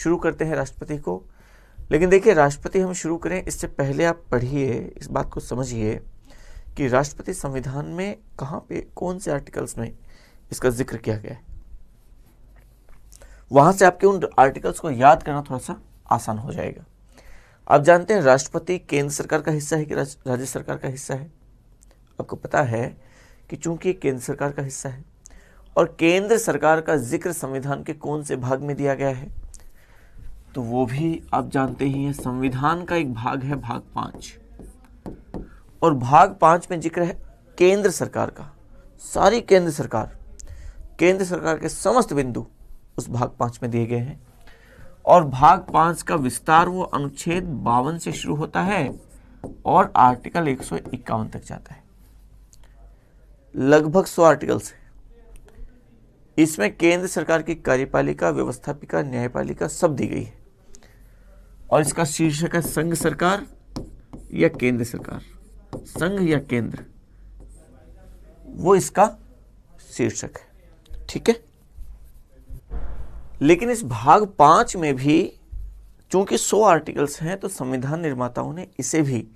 शुरू करते हैं राष्ट्रपति को। लेकिन देखिए, राष्ट्रपति हम शुरू करें इससे पहले आप पढ़िए, इस बात को समझिए कि राष्ट्रपति संविधान में कहाँ पे कौन से आर्टिकल्स में इसका जिक्र किया गया है। वहां से आपके उन आर्टिकल्स को याद करना थोड़ा सा आसान हो जाएगा। आप जानते हैं राष्ट्रपति केंद्र सरकार का हिस्सा है कि राज्य सरकार का हिस्सा है। आपको पता है कि चूंकि केंद्र सरकार का हिस्सा है और केंद्र सरकार का जिक्र संविधान के कौन से भाग में दिया गया है, तो वो भी आप जानते ही हैं, संविधान का एक भाग है भाग 5, और भाग 5 में जिक्र है केंद्र सरकार का। सारी केंद्र सरकार के समस्त बिंदु उस भाग 5 में दिए गए हैं। और भाग 5 का विस्तार वो अनुच्छेद 52 से शुरू होता है और आर्टिकल 151 तक जाता है। लगभग 100 आर्टिकल्स है। इसमें केंद्र सरकार की कार्यपालिका, व्यवस्थापिका, न्यायपालिका सब दी गई है। और इसका शीर्षक है संघ सरकार या केंद्र सरकार, संघ या केंद्र, वो इसका शीर्षक है। ठीक है। लेकिन इस भाग 5 में भी चूंकि 100 आर्टिकल्स हैं, तो संविधान निर्माताओं ने इसे भी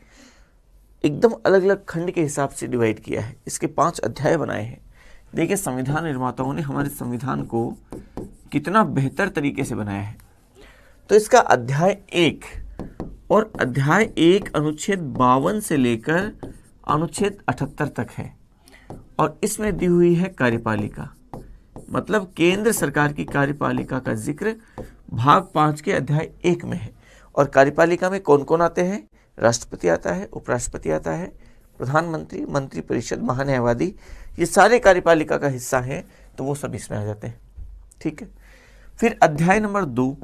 एकदम अलग अलग खंड के हिसाब से डिवाइड किया है। इसके 5 अध्याय बनाए हैं। देखिए, संविधान निर्माताओं ने हमारे संविधान को कितना बेहतर तरीके से बनाया है। तो इसका अध्याय 1 और अध्याय 1 अनुच्छेद 52 से लेकर अनुच्छेद 78 तक है। और इसमें दी हुई है कार्यपालिका, मतलब केंद्र सरकार की कार्यपालिका का जिक्र भाग 5 के अध्याय 1 में है। और कार्यपालिका में कौन कौन आते हैं? राष्ट्रपति आता है, उपराष्ट्रपति आता है, प्रधानमंत्री, मंत्रिपरिषद, महान्यायवादी, ये सारे कार्यपालिका का हिस्सा हैं, तो वो सब इसमें आ जाते हैं। ठीक है। फिर अध्याय नंबर 2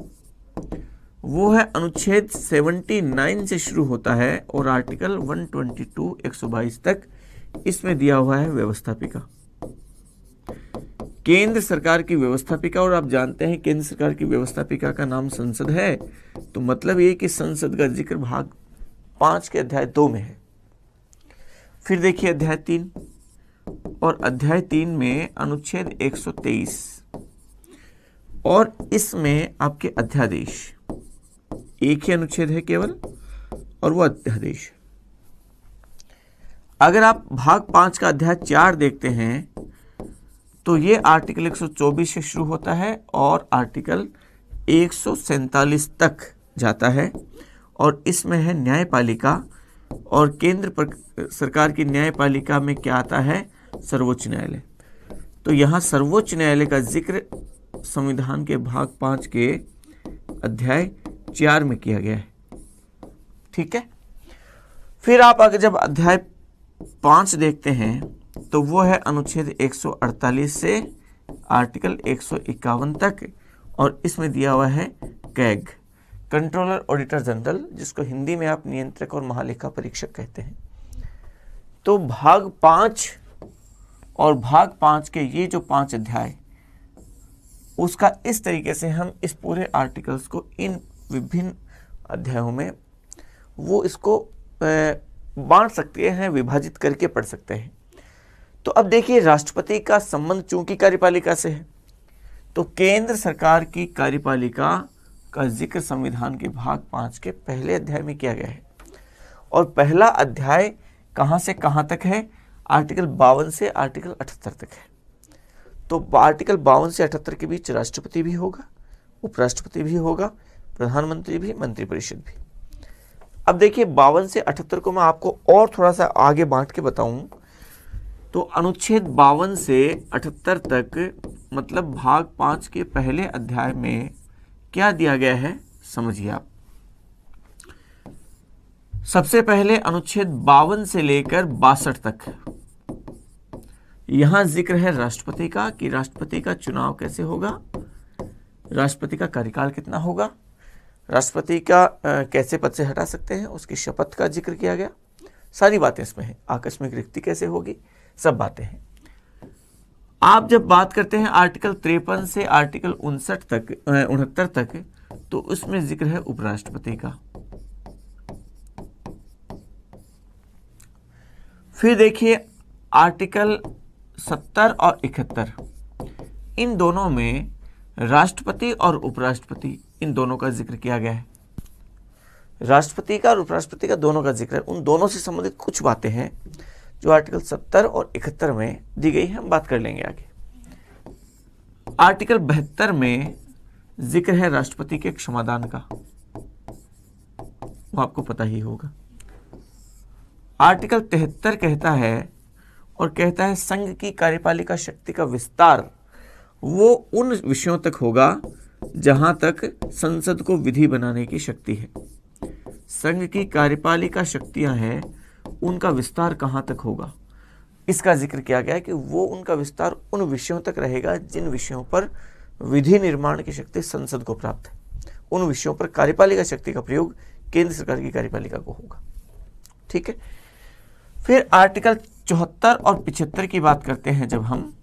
वो है अनुच्छेद 79 से शुरू होता है और आर्टिकल 122 122 तक। इसमें दिया हुआ है व्यवस्थापिका, केंद्र सरकार की व्यवस्थापिका। और आप जानते हैं केंद्र सरकार की व्यवस्थापिका का नाम संसद है, तो मतलब ये कि संसद का जिक्र भाग 5 के अध्याय 2 में है। फिर देखिए अध्याय 3, और अध्याय 3 में अनुच्छेद 123 और इसमें आपके अध्यादेश, एक ही अनुच्छेद है केवल और वो अध्यादेश। अगर आप भाग 5 का अध्याय 4 देखते हैं तो ये आर्टिकल 124 से शुरू होता है और आर्टिकल 147 तक जाता है। और इसमें है न्यायपालिका, और केंद्र सरकार की न्यायपालिका में क्या आता है? सर्वोच्च न्यायालय। तो यहाँ सर्वोच्च न्यायालय का जिक्र संविधान के भाग 5 के अध्याय 4 में किया गया है। ठीक है। फिर आप अगर जब अध्याय 5 देखते हैं तो वो है अनुच्छेद 148 से आर्टिकल 151 तक, और इसमें दिया हुआ है कैग, कंट्रोलर ऑडिटर जनरल, जिसको हिंदी में आप नियंत्रक और महालेखा परीक्षक कहते हैं। तो भाग 5 और भाग 5 के ये जो 5 अध्याय, उसका इस तरीके से हम इस पूरे आर्टिकल्स को इन विभिन्न अध्यायों में वो इसको बांट सकते हैं, विभाजित करके पढ़ सकते हैं। तो अब देखिए, राष्ट्रपति का संबंध चूंकि कार्यपालिका से है, तो केंद्र सरकार की कार्यपालिका का जिक्र संविधान के भाग 5 के पहले अध्याय में किया गया है। और पहला अध्याय कहां से कहां तक है? आर्टिकल 52 से आर्टिकल 78 तक है। तो आर्टिकल 52 से 78 के बीच राष्ट्रपति भी होगा, उपराष्ट्रपति भी होगा, प्रधानमंत्री भी, मंत्रिपरिषद भी। अब देखिए 52 से 78 को मैं आपको और थोड़ा सा आगे बांट के बताऊं तो अनुच्छेद 52 से 78 तक, मतलब भाग 5 के पहले अध्याय में क्या दिया गया है, समझिए आप। सबसे पहले अनुच्छेद 52 से लेकर 62 तक यहां जिक्र है राष्ट्रपति का, कि राष्ट्रपति का चुनाव कैसे होगा, राष्ट्रपति का कार्यकाल कितना होगा, राष्ट्रपति का कैसे पद से हटा सकते हैं, उसकी शपथ का जिक्र किया गया। सारी बातें इसमें हैं। आकस्मिक रिक्ति कैसे होगी, सब बातें हैं। आप जब बात करते हैं आर्टिकल 53 से आर्टिकल 69 तक, तो उसमें जिक्र है उपराष्ट्रपति का। फिर देखिए आर्टिकल 70 और 71, इन दोनों में राष्ट्रपति और उपराष्ट्रपति इन दोनों का जिक्र किया गया है। राष्ट्रपति का और उपराष्ट्रपति का दोनों का जिक्र है। उन दोनों से संबंधित कुछ बातें हैं जो आर्टिकल 70 और 71 में दी गई है, हम बात कर लेंगे आगे। आर्टिकल 72 में जिक्र है राष्ट्रपति के क्षमादान का, वो आपको पता ही होगा। आर्टिकल 73 कहता है संघ की कार्यपालिका शक्ति का विस्तार वो उन विषयों तक होगा जहां तक संसद को विधि बनाने की शक्ति है। संघ की कार्यपालिका शक्तियां हैं, उनका विस्तार कहां तक होगा, इसका जिक्र किया गया है कि वो उनका विस्तार उन विषयों तक रहेगा जिन विषयों पर विधि निर्माण की शक्ति संसद को प्राप्त है। उन विषयों पर कार्यपालिका शक्ति का प्रयोग केंद्र सरकार की कार्यपालिका को होगा। ठीक है। फिर आर्टिकल 74 और 75 की बात करते हैं जब हम,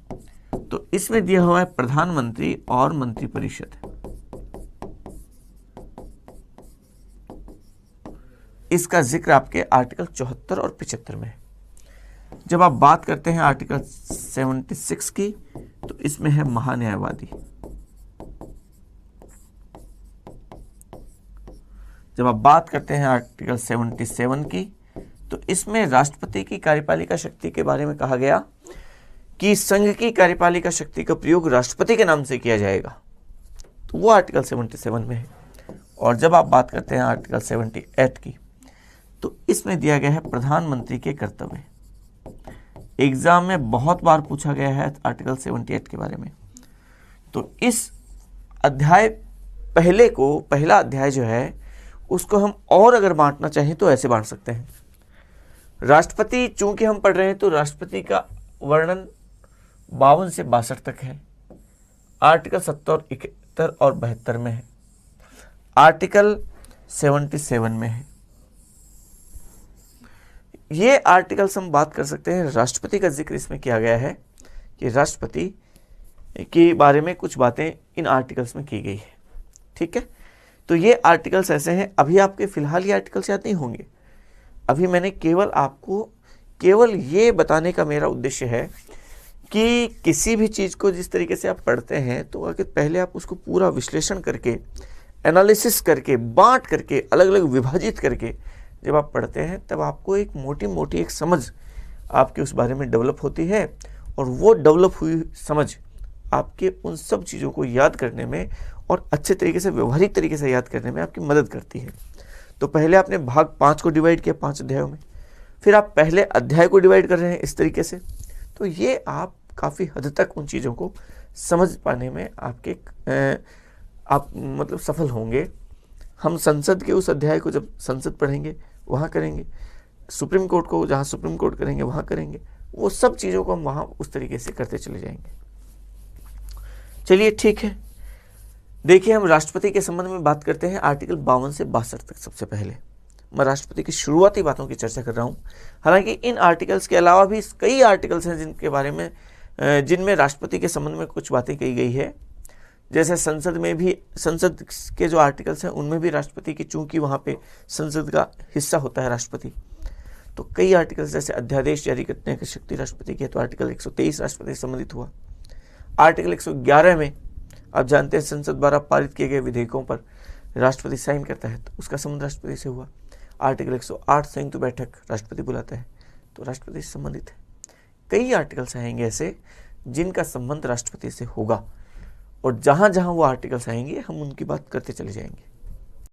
तो इसमें दिया हुआ है प्रधानमंत्री और मंत्रिपरिषद। इसका जिक्र आपके आर्टिकल 74 और 75 में है। जब आप बात करते हैं आर्टिकल 76 की, तो इसमें है महान्यायवादी। जब आप बात करते हैं आर्टिकल 77 की, तो इसमें राष्ट्रपति की कार्यपालिका शक्ति के बारे में कहा गया कि संघ की कार्यपालिका शक्ति का प्रयोग राष्ट्रपति के नाम से किया जाएगा, तो वो आर्टिकल 77 में है। और जब आप बात करते हैं आर्टिकल 78 की, तो इसमें दिया गया है प्रधानमंत्री के कर्तव्य। एग्जाम में बहुत बार पूछा गया है आर्टिकल 78 के बारे में। तो इस अध्याय पहला अध्याय जो है उसको हम और अगर बांटना चाहें तो ऐसे बांट सकते हैं। राष्ट्रपति चूंकि हम पढ़ रहे हैं तो राष्ट्रपति का वर्णन 52 से 62 तक है। आर्टिकल 70, 71 और 72 में है। आर्टिकल 77 में है। ये आर्टिकल्स हम बात कर सकते हैं। राष्ट्रपति का जिक्र इसमें किया गया है कि राष्ट्रपति के बारे में कुछ बातें इन आर्टिकल्स में की गई है। ठीक है। तो ये आर्टिकल्स ऐसे हैं। अभी आपके फिलहाल ये आर्टिकल्स याद नहीं होंगे। अभी मैंने केवल ये बताने का मेरा उद्देश्य है कि किसी भी चीज़ को जिस तरीके से आप पढ़ते हैं तो अगर पहले आप उसको पूरा विश्लेषण करके, एनालिसिस करके, बांट करके, अलग अलग विभाजित करके जब आप पढ़ते हैं तब आपको एक मोटी एक समझ आपके उस बारे में डेवलप होती है। और वो डेवलप हुई समझ आपके उन सब चीज़ों को याद करने में और अच्छे तरीके से, व्यवहारिक तरीके से याद करने में आपकी मदद करती है। तो पहले आपने भाग 5 को डिवाइड किया 5 अध्यायों में, फिर आप पहले अध्याय को डिवाइड कर रहे हैं इस तरीके से। तो ये आप काफ़ी हद तक उन चीज़ों को समझ पाने में आप मतलब सफल होंगे। हम संसद के उस अध्याय को जब संसद पढ़ेंगे वहाँ करेंगे, सुप्रीम कोर्ट को जहाँ सुप्रीम कोर्ट करेंगे वहाँ करेंगे, वो सब चीज़ों को हम वहाँ उस तरीके से करते चले जाएंगे। चलिए ठीक है। देखिए, हम राष्ट्रपति के संबंध में बात करते हैं आर्टिकल 52 से 62 तक। सबसे पहले मैं राष्ट्रपति की शुरुआती बातों की चर्चा कर रहा हूँ। हालांकि इन आर्टिकल्स के अलावा भी कई आर्टिकल्स हैं जिनके बारे में जिनमें राष्ट्रपति के संबंध में कुछ बातें कही गई है। जैसे संसद के जो आर्टिकल्स हैं उनमें भी राष्ट्रपति की, चूंकि वहाँ पे संसद का हिस्सा होता है राष्ट्रपति, तो कई आर्टिकल्स जैसे अध्यादेश जारी करने की शक्ति राष्ट्रपति की है, तो आर्टिकल 123 राष्ट्रपति से संबंधित हुआ। आर्टिकल 111 में आप जानते हैं संसद द्वारा पारित किए गए विधेयकों पर राष्ट्रपति साइन करता है, तो उसका संबंध राष्ट्रपति से हुआ। आर्टिकल 108 संयुक्त बैठक राष्ट्रपति बुलाता है, तो राष्ट्रपति से संबंधित है। कई आर्टिकल्स आएंगे ऐसे जिनका संबंध राष्ट्रपति से होगा, और जहाँ जहाँ वो आर्टिकल्स आएंगे हम उनकी बात करते चले जाएंगे।